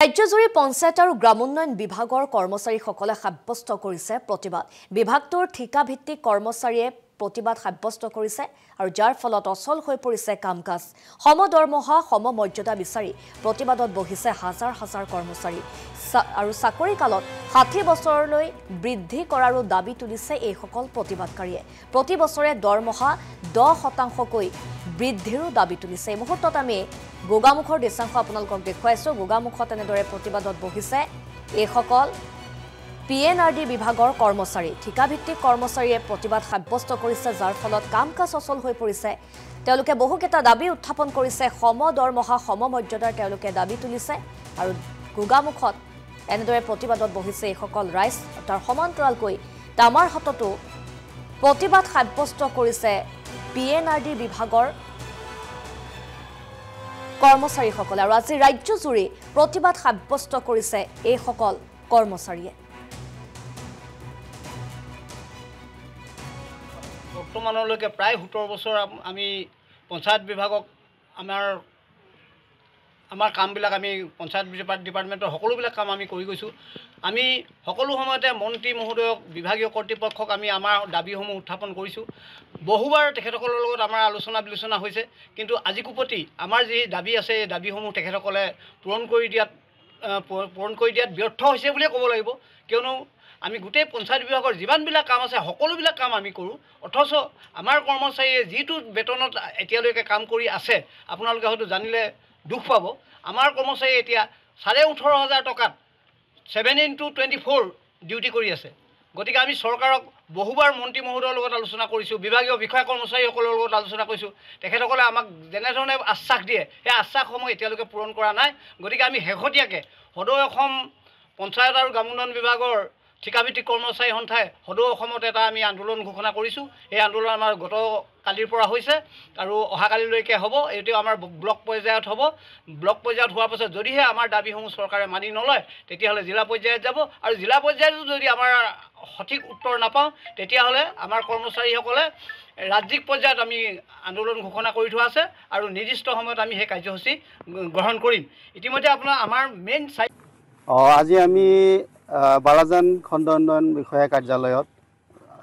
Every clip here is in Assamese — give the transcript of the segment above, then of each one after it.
ৰাজ্যজুৰি পঞ্চায়ত আৰু গ্ৰামোন্নয়ন বিভাগৰ কৰ্মচাৰীসকলে সাব্যস্ত কৰিছে প্ৰতিবাদ বিভাগটোৰ ঠিকাভিত্তিক কৰ্মচাৰীয়ে প্ৰতিবাদ সাব্যস্ত কৰিছে আৰু যাৰ ফলত অচল হৈ পৰিছে কামকাজ সমদৰমহা সমমৰ্যাদা বিচাৰি প্ৰতিবাদত বহিছে হাজাৰ হাজাৰ কৰ্মচাৰী আৰু চাকৰি কালত 60 বছৰলৈ বৃদ্ধি কৰাৰো দাবী তুলিছে এই সকল প্ৰতিবাদকাৰীয়ে প্ৰতি বছৰে দৰমহা 10% বৃদ্ধিৰো দাবী তুলিছে এই মুহূৰ্তত আমি গোগামুখৰ দৃশ্যাংশ আপোনালোকক দেখুৱাইছো গোগামুখত এনেদৰে প্ৰতিবাদত বহিছে এই সকল পিএনআৰডি বিভাগৰ কৰ্মচাৰী ঠিকাভিত্তিক কৰ্মচাৰীয়ে প্ৰতিবাদ সাব্যস্ত কৰিছে যাৰ ফলত কামকাজ অচল হৈ পৰিছে তেওঁলোকে বহুকেইটা দাবী উত্থাপন কৰিছে সমদৰমহা সমমৰ্যাদাৰ তেওঁলোকে দাবী তুলিছে আৰু গোগামুখত এনেদৰে প্ৰতিবাদত বহিছে এই সকল ৰাইজ তাৰ সমান্তৰালকৈ তামাৰ হাততো প্ৰতিবাদ সাব্যস্ত কৰিছে পিএনআৰডি বিভাগৰ কৰ্মচাৰীসকলে আৰু আজি ৰাজ্যজুৰি প্ৰতিবাদ সাব্যস্ত কৰিছে এই সকল কৰ্মচাৰীয়ে বৰ্তমানলৈকে প্ৰায় 17 বছৰ আমি পঞ্চায়ত বিভাগক আমাৰ কামবিলাক আমি পঞ্চায়ত ডিপাৰ্টমেণ্টৰ সকলোবিলাক কাম আমি কৰি গৈছোঁ আমি সকলো সময়তে মন্ত্ৰী মহোদয়ক বিভাগীয় কৰ্তৃপক্ষক আমি আমাৰ দাবীসমূহ উত্থাপন কৰিছোঁ বহুবাৰ তেখেতসকলৰ লগত আমাৰ আলোচনা বিলোচনা হৈছে কিন্তু আজিকোপতি আমাৰ যি দাবী আছে এই দাবীসমূহ তেখেতসকলে পূৰণ কৰি দিয়াত ব্যৰ্থ হৈছে বুলিয়ে ক'ব লাগিব কিয়নো আমি গোটেই পঞ্চায়ত বিভাগৰ যিমানবিলাক কাম আছে সকলোবিলাক কাম আমি কৰোঁ অথচ আমাৰ কৰ্মচাৰীয়ে যিটো বেতনত এতিয়ালৈকে কাম কৰি আছে আপোনালোকে হয়তো জানিলে দুখ পাব আমাৰ কৰ্মচাৰীয়ে এতিয়া 18,500 টকাত 7x24 ডিউটি কৰি আছে গতিকে আমি চৰকাৰক বহুবাৰ মন্ত্ৰী মহোদয়ৰ লগত আলোচনা কৰিছোঁ বিভাগীয় বিষয়া কৰ্মচাৰীসকলৰ লগত আলোচনা কৰিছোঁ তেখেতসকলে আমাক যেনেধৰণে আশ্বাস দিয়ে সেই আশ্বাসসমূহ এতিয়ালৈকে পূৰণ কৰা নাই গতিকে আমি শেহতীয়াকৈ সদৌ অসম পঞ্চায়ত আৰু গ্ৰামোন্নয়ন বিভাগৰ ঠিকাভিত্তিক কৰ্মচাৰী সন্থাই সদৌ অসমত এটা আমি আন্দোলন ঘোষণা কৰিছোঁ এই আন্দোলন আমাৰ গত কালিৰ পৰা হৈছে আৰু অহাকালিলৈকে হ'ব এইটো আমাৰ ব্লক পৰ্যায়ত হ'ব ব্লক পৰ্যায়ত হোৱাৰ পাছত যদিহে আমাৰ দাবীসমূহ চৰকাৰে মানি নলয় তেতিয়াহ'লে জিলা পৰ্যায়ত যাব আৰু জিলা পৰ্যায়তো যদি আমাৰ সঠিক উত্তৰ নাপাওঁ তেতিয়াহ'লে আমাৰ কৰ্মচাৰীসকলে ৰাজ্যিক পৰ্যায়ত আমি আন্দোলন ঘোষণা কৰি থোৱা আছে আৰু নিৰ্দিষ্ট সময়ত আমি সেই কাৰ্যসূচী গ্ৰহণ কৰিম ইতিমধ্যে আমাৰ মেইন আজি আমি বালাজান খণ্ড উন্নয়ন বিষয়া কাৰ্যালয়ত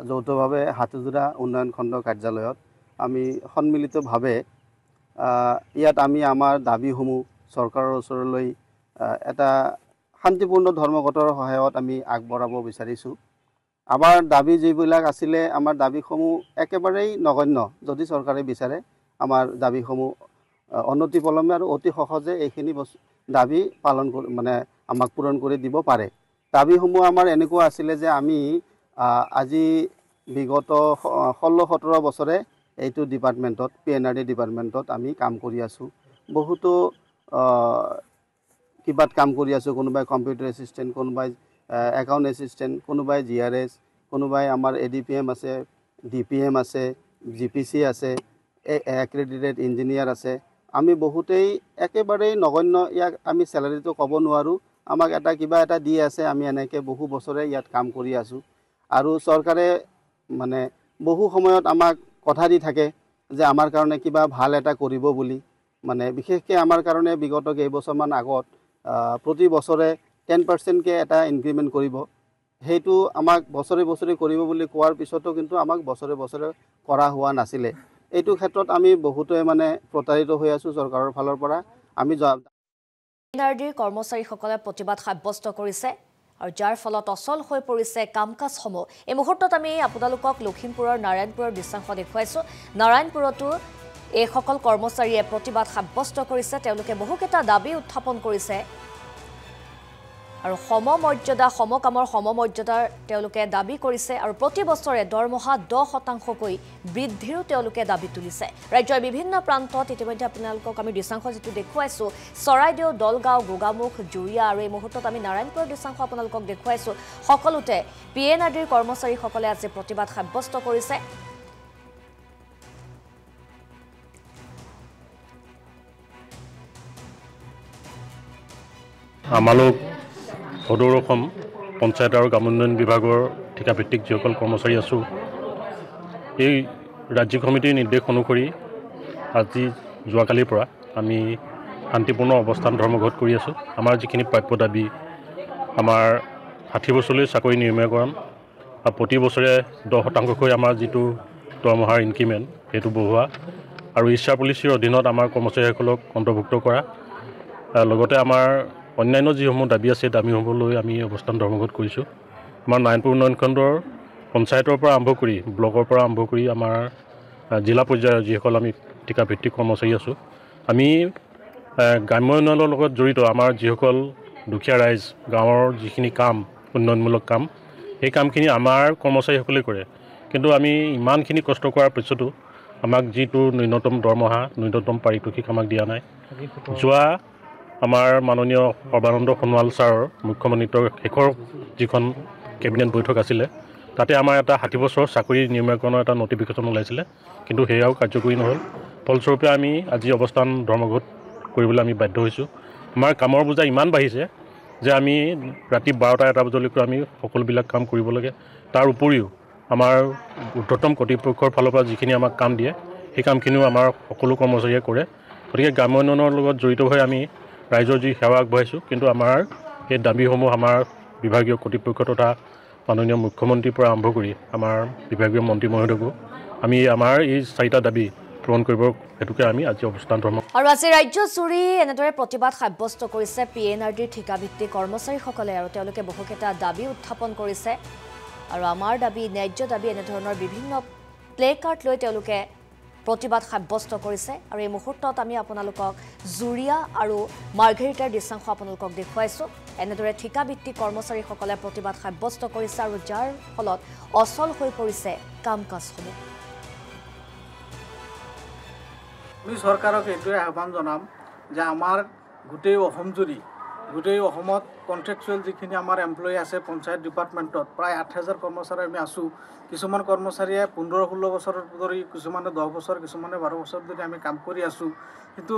যৌথভাৱে হাতীজোৰা উন্নয়ন খণ্ড কাৰ্যালয়ত আমি সন্মিলিতভাৱে ইয়াত আমি আমাৰ দাবীসমূহ চৰকাৰৰ ওচৰলৈ এটা শান্তিপূৰ্ণ ধৰ্মঘটৰ সহায়ত আমি আগবঢ়াব বিচাৰিছোঁ আমাৰ দাবী যিবিলাক আছিলে আমাৰ দাবীসমূহ একেবাৰেই নগণ্য যদি চৰকাৰে বিচাৰে আমাৰ দাবীসমূহ অনতিপলমে আৰু অতি সহজে এইখিনি দাবী পালন মানে আমাক পূৰণ কৰি দিব পাৰে দাবীসমূহ আমাৰ এনেকুৱা আছিলে যে আমি আজি বিগত 16-17 বছৰে এইটো ডিপাৰ্টমেণ্টত পিএনআৰডি ডিপাৰ্টমেণ্টত আমি কাম কৰি আছোঁ বহুতো কিবাত কাম কৰি আছোঁ কোনোবাই কম্পিউটাৰ এছিষ্টেণ্ট কোনোবাই একাউণ্ট এছিষ্টেণ্ট কোনোবাই জিআৰএছ কোনোবাই আমাৰ এডিপিএম আছে ডিপিএম আছে জিপিচি আছে এক্ৰেডিটেড ইঞ্জিনিয়াৰ আছে আমি বহুতেই একেবাৰেই নগণ্য ইয়াক আমি চেলাৰীটো ক'ব নোৱাৰোঁ আমাক এটা কিবা এটা দি আছে আমি এনেকৈ বহু বছৰে ইয়াত কাম কৰি আছোঁ আৰু চৰকাৰে মানে বহু সময়ত আমাক কথা দি থাকে যে আমাৰ কাৰণে কিবা ভাল এটা কৰিব বুলি মানে বিশেষকৈ আমাৰ কাৰণে বিগত কেইবছৰমান আগত প্ৰতি বছৰে 10%কৈ এটা ইনক্ৰিমেণ্ট কৰিব সেইটো আমাক বছৰে বছৰে কৰিব বুলি কোৱাৰ পিছতো কিন্তু আমাক বছৰে বছৰে কৰা হোৱা নাছিলে এইটো ক্ষেত্ৰত আমি বহুতে মানে প্ৰতাৰিত হৈ আছোঁ চৰকাৰৰ ফালৰ পৰা আমি পিএনআৰডিৰ কৰ্মচাৰীসকলে প্ৰতিবাদ সাব্যস্ত কৰিছে আৰু যাৰ ফলত অচল হৈ পৰিছে কামকাজসমূহ এই মুহূৰ্তত আমি আপোনালোকক লখিমপুৰৰ নাৰায়ণপুৰৰ দৃশ্যাংশ দেখুৱাইছোঁ নাৰায়ণপুৰতো এই সকল কৰ্মচাৰীয়ে প্ৰতিবাদ সাব্যস্ত কৰিছে তেওঁলোকে বহুকেইটা দাবী উত্থাপন কৰিছে আৰু সমমৰ্যাদা সমকামৰ সমমৰ্যাদাৰ তেওঁলোকে দাবী কৰিছে আৰু প্ৰতি বছৰে দৰমহা 10%কৈ বৃদ্ধিৰো তেওঁলোকে দাবী তুলিছে ৰাজ্যৰ বিভিন্ন প্ৰান্তত ইতিমধ্যে আপোনালোকক আমি দৃশ্যাংশ যেটো দেখুৱাইছো চৰাইদেউ দলগাঁও গোগামুখ জুৰিয়া আৰু এই মুহূৰ্তত আমি নাৰায়ণপুৰৰ দৃশ্যাংশ আপোনালোকক দেখুৱাইছো সকলোতে পিএনআৰডিৰ কৰ্মচাৰীসকলে আজি প্ৰতিবাদ সাব্যস্ত কৰিছে আমালোক সদৌ অসম পঞ্চায়ত আৰু গ্ৰামোন্নয়ন বিভাগৰ ঠিকাভিত্তিক যিসকল কৰ্মচাৰী আছোঁ এই ৰাজ্যিক সমিতিৰ নিৰ্দেশ অনুসৰি আজি যোৱাকালিৰ পৰা আমি শান্তিপূৰ্ণ অৱস্থান ধৰ্মঘট কৰি আছোঁ। আমাৰ যিখিনি প্ৰাপ্য দাবী, আমাৰ 60 বছৰলৈ চাকৰি নিয়মীয়াকৰণ, আৰু প্ৰতি বছৰে 10% আমাৰ যিটো দৰমহাৰ ইনক্ৰিমেণ্ট সেইটো বঢ়োৱা, আৰু ইচ্ছা পলিচিৰ অধীনত আমাৰ কৰ্মচাৰীসকলক অন্তৰ্ভুক্ত কৰা, লগতে আমাৰ অন্যান্য যিসমূহ দাবী আছে দাবীসমূহ লৈ আমি অৱস্থান ধৰ্মঘট কৰিছোঁ। আমাৰ নাৰায়ণপুৰ উন্নয়ন খণ্ডৰ পঞ্চায়তৰ পৰা আৰম্ভ কৰি ব্লকৰ পৰা আৰম্ভ কৰি আমাৰ জিলা পৰ্যায়ৰ যিসকল আমি ঠিকাভিত্তিক কৰ্মচাৰী আছোঁ, আমি গ্ৰাম্য উন্নয়নৰ লগত জড়িত আমাৰ যিসকল দুখীয়া ৰাইজ, গাঁৱৰ যিখিনি কাম, উন্নয়নমূলক কাম, সেই কামখিনি আমাৰ কৰ্মচাৰীসকলে কৰে। কিন্তু আমি ইমানখিনি কষ্ট কৰাৰ পিছতো আমাক যিটো ন্যূনতম দৰমহা, ন্যূনতম পাৰিতোষিক আমাক দিয়া নাই। যোৱা আমাৰ মাননীয় সৰ্বানন্দ সোণোৱাল ছাৰৰ মুখ্যমন্ত্ৰীত্বৰ শেষৰ যিখন কেবিনেট বৈঠক আছিলে, তাতে আমাৰ এটা 60 বছৰ চাকৰি নিয়মীয়াকৰণৰ এটা নটিফিকেশ্যন ওলাইছিলে, কিন্তু সেয়াও কাৰ্যকৰী নহ'ল। ফলস্বৰূপে আমি আজি অৱস্থান ধৰ্মঘট কৰিবলৈ আমি বাধ্য হৈছোঁ। আমাৰ কামৰ বোজা ইমান বাঢ়িছে যে আমি ৰাতি 12টা-1টা বজালৈকে আমি সকলোবিলাক কাম কৰিব লাগে। তাৰ উপৰিও আমাৰ ঊৰ্ধ্বতম কৰ্তৃপক্ষৰ ফালৰ পৰা যিখিনি আমাক কাম দিয়ে, সেই কামখিনিও আমাৰ সকলো কৰ্মচাৰীয়ে কৰে। গতিকে গ্ৰাম্য উন্নয়নৰ লগত জড়িত হৈ আমি ৰাইজৰ যি সেৱা আগবঢ়াইছোঁ, কিন্তু আমাৰ সেই দাবীসমূহ আমাৰ বিভাগীয় কৰ্তৃপক্ষ তথা মাননীয় মুখ্যমন্ত্ৰীৰ পৰা আৰম্ভ কৰি আমাৰ বিভাগীয় মন্ত্ৰী মহোদয়কো আমি আমাৰ এই 4টা দাবী পূৰণ কৰিব হেতুকে আমি আজি অৱস্থান ধৰ্মঘট। আৰু আজি ৰাজ্যজুৰি এনেদৰে প্ৰতিবাদ সাব্যস্ত কৰিছে PNRDৰ ঠিকাভিত্তিক কৰ্মচাৰীসকলে, আৰু তেওঁলোকে বহুকেইটা দাবী উত্থাপন কৰিছে। আৰু আমাৰ দাবী, ন্যায্য দাবী, এনেধৰণৰ বিভিন্ন প্লে কাৰ্ড লৈ তেওঁলোকে প্ৰতিবাদ সাব্যস্ত কৰিছে। আৰু এই মুহূৰ্তত আমি আপোনালোকক জুৰিয়া আৰু মাৰ্ঘেৰিটাৰ দৃশ্যাংশ আপোনালোকক দেখুৱাইছোঁ। এনেদৰে ঠিকাভিত্তিক কৰ্মচাৰীসকলে প্ৰতিবাদ সাব্যস্ত কৰিছে, আৰু যাৰ ফলত অচল হৈ পৰিছে কাম কাজসমূহ। আমি চৰকাৰক এইটোৱে আহ্বান জনাম যে আমাৰ গোটেই অসমজুৰি, গোটেই অসমত কণ্ট্ৰেকচুৱেল যিখিনি আমাৰ এমপ্লয়ী আছে পঞ্চায়ত ডিপাৰ্টমেণ্টত প্ৰায় 8000 কৰ্মচাৰী আমি আছোঁ। কিছুমান কৰ্মচাৰীয়ে 15-16 বছৰ ধৰি, কিছুমানে 10 বছৰ, কিছুমানে 12 বছৰ ধৰি আমি কাম কৰি আছোঁ। কিন্তু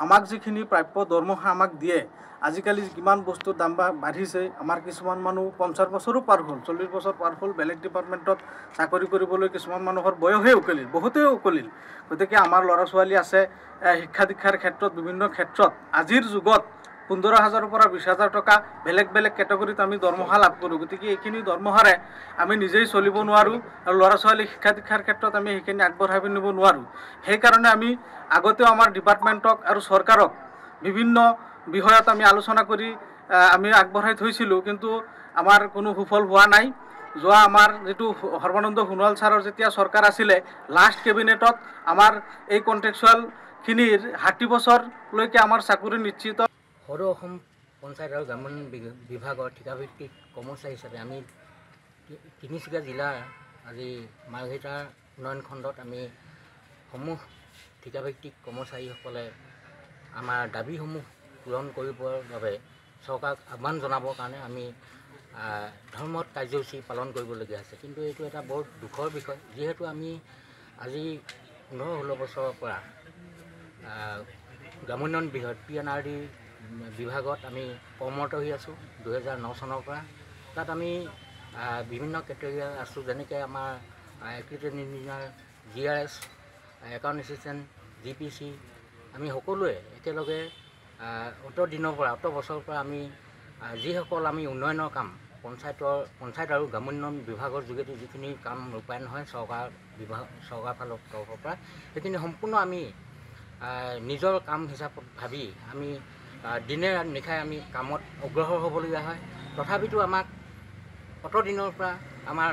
আমাক যিখিনি প্ৰাপ্য দৰমহা আমাক দিয়ে, আজিকালি কিমান বস্তুৰ দাম বাঢ়িছে। আমাৰ কিছুমান মানুহ 50 বছৰো পাৰ হ'ল, 40 বছৰ পাৰ হ'ল, বেলেগ ডিপাৰ্টমেণ্টত চাকৰি কৰিবলৈ কিছুমান মানুহৰ বয়সেই উকলিল, বহুতেই উকলিল। গতিকে আমাৰ ল'ৰা ছোৱালী আছে, শিক্ষা দীক্ষাৰ ক্ষেত্ৰত, বিভিন্ন ক্ষেত্ৰত আজিৰ যুগত 15,000ৰ পৰা 20,000 টকা বেলেগ বেলেগ কেটেগৰীত আমি দৰমহা লাভ কৰোঁ। গতিকে এইখিনি দৰমহাৰে আমি নিজেই চলিব নোৱাৰোঁ, আৰু ল'ৰা ছোৱালী শিক্ষা দীক্ষাৰ ক্ষেত্ৰত আমি সেইখিনি আগবঢ়াই নিব নোৱাৰোঁ। সেইকাৰণে আমি আগতেও আমাৰ ডিপাৰ্টমেণ্টক আৰু চৰকাৰক বিভিন্ন বিষয়ত আমি আলোচনা কৰি আমি আগবঢ়াই থৈছিলোঁ, কিন্তু আমাৰ কোনো সুফল হোৱা নাই। যোৱা আমাৰ যিটো সৰ্বানন্দ সোণোৱাল ছাৰৰ যেতিয়া চৰকাৰ আছিলে, লাষ্ট কেবিনেটত আমাৰ এই কণ্ট্ৰেকচুৱেলখিনিৰ 60 বছৰলৈকে আমাৰ চাকৰি নিশ্চিত। সদৌ অসম পঞ্চায়ত আৰু গ্ৰামীণ বিভাগৰ ঠিকাভিত্তিক কৰ্মচাৰী হিচাপে আমি তিনিচুকীয়া জিলাৰ আজি মাৰ্ঘেৰিটা উন্নয়ন খণ্ডত আমি সমূহ ঠিকাভিত্তিক কৰ্মচাৰীসকলে আমাৰ দাবীসমূহ পূৰণ কৰিবৰ বাবে চৰকাৰক আহ্বান জনাবৰ কাৰণে আমি ধৰ্মঘট কাৰ্যসূচী পালন কৰিবলগীয়া হৈছে। কিন্তু এইটো এটা বৰ দুখৰ বিষয়, যিহেতু আমি আজি 15-16 বছৰৰ পৰা গ্ৰামোন্নয়ন বিভাগ PNRD বিভাগত আমি কৰ্মৰত হৈ আছোঁ 2009 চনৰ পৰা। তাত আমি বিভিন্ন কেটেগৰী আছোঁ, যেনেকৈ আমাৰ agriculture engineer, GRS, account assistant, GPC, আমি সকলোৱে একেলগে অত বছৰৰ পৰা আমি যিসকল আমি উন্নয়নৰ কাম পঞ্চায়ত আৰু গ্ৰামোন্নয়ন বিভাগৰ যোগেদি যিখিনি কাম ৰূপায়ণ হয় চৰকাৰ ফালৰ তৰফৰ পৰা, সেইখিনি সম্পূৰ্ণ আমি নিজৰ কাম হিচাপত ভাবি আমি দিনে নিশাই আমি কামত অগ্ৰসৰ হ'বলগীয়া হয়। তথাপিতো আমাক অত দিনৰ পৰা আমাৰ